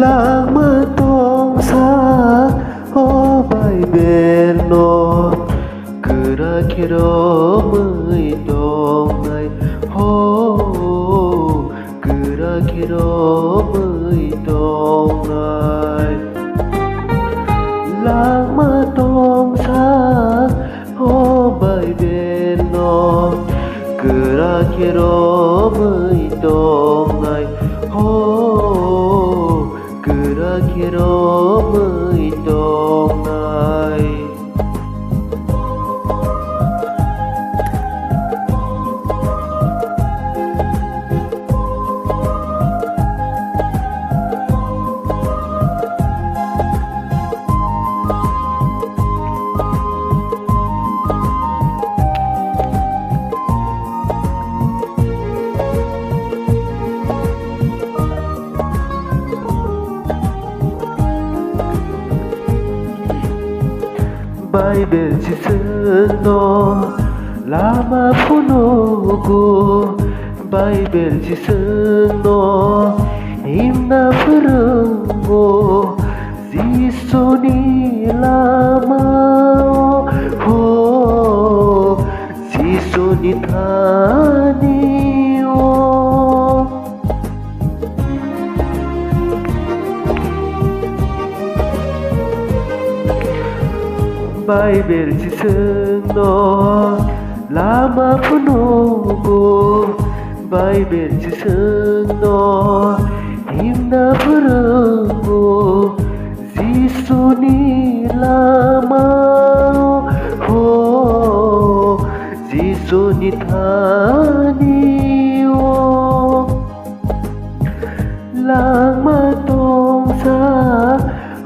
lãng mơ tông xa ô bay bên nó cứ ra khi đó mới tông này hô cứ ra khi đó mới tông này lãng mơ tông xa ô bay bên nó cứ ra khi đó mới tông này hô cứ ra khi đó mới tông này bay bên chỉ sơn nó lama funogo bay bên chỉ sơn nó himna furango zisoni lama ho zisoni thani o bay bên chỉ sơn nó lama funogo bay bên chỉ sơn nó himna furango zisoni lama ho zisoni thani o lang ma tong sa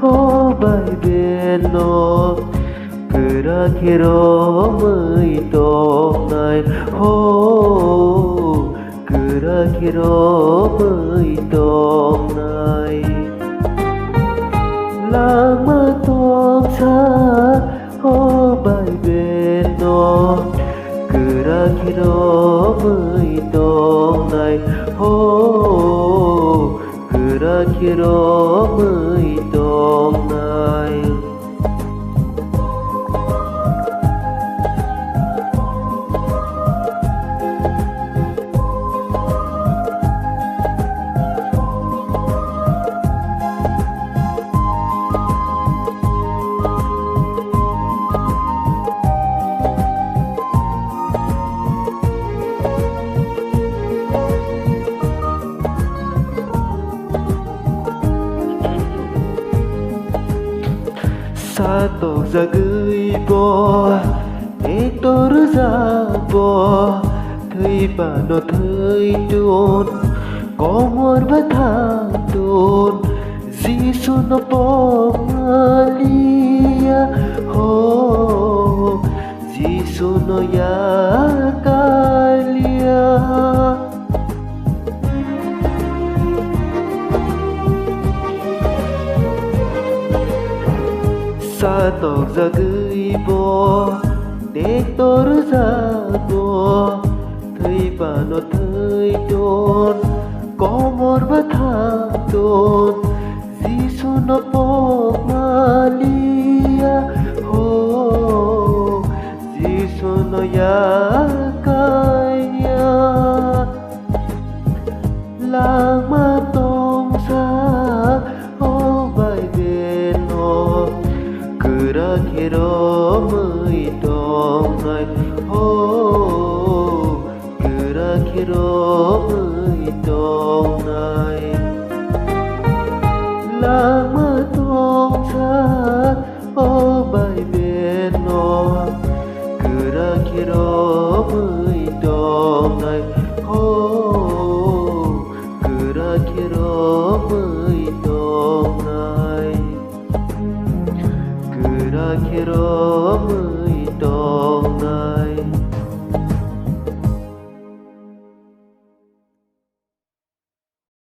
o bay bên nó cứ ra khi đó mới tông này hô cứ ra khi đó mới tông này lãng mơ tông xa hô bay bên nó cứ ra khi đó mới tông này hô cứ ra khi đó mới tông này sa tộc ra gửi bò để tôi ra bò thấy bà nó thấy đồn có muốn bắt thang đồn Giêsu nó bỏ Maria ho Giêsu nó ya kalia sa tộc ra gửi bò để tôi ra bò thấy bà nó thấy đồn có một bát thang đồn Giêsu nó bỏ Maria ho Giêsu nó ya kalia lang ma tông xa ô bay bên nó cứ ra khi đó mới tông này hô cứ ra khi đó mới tông này lãng mơ tông xa ô bay bên nó cứ ra khi đó mới tông này hô cứ ra khi đó mới tông này cứ ra khi đó mới tông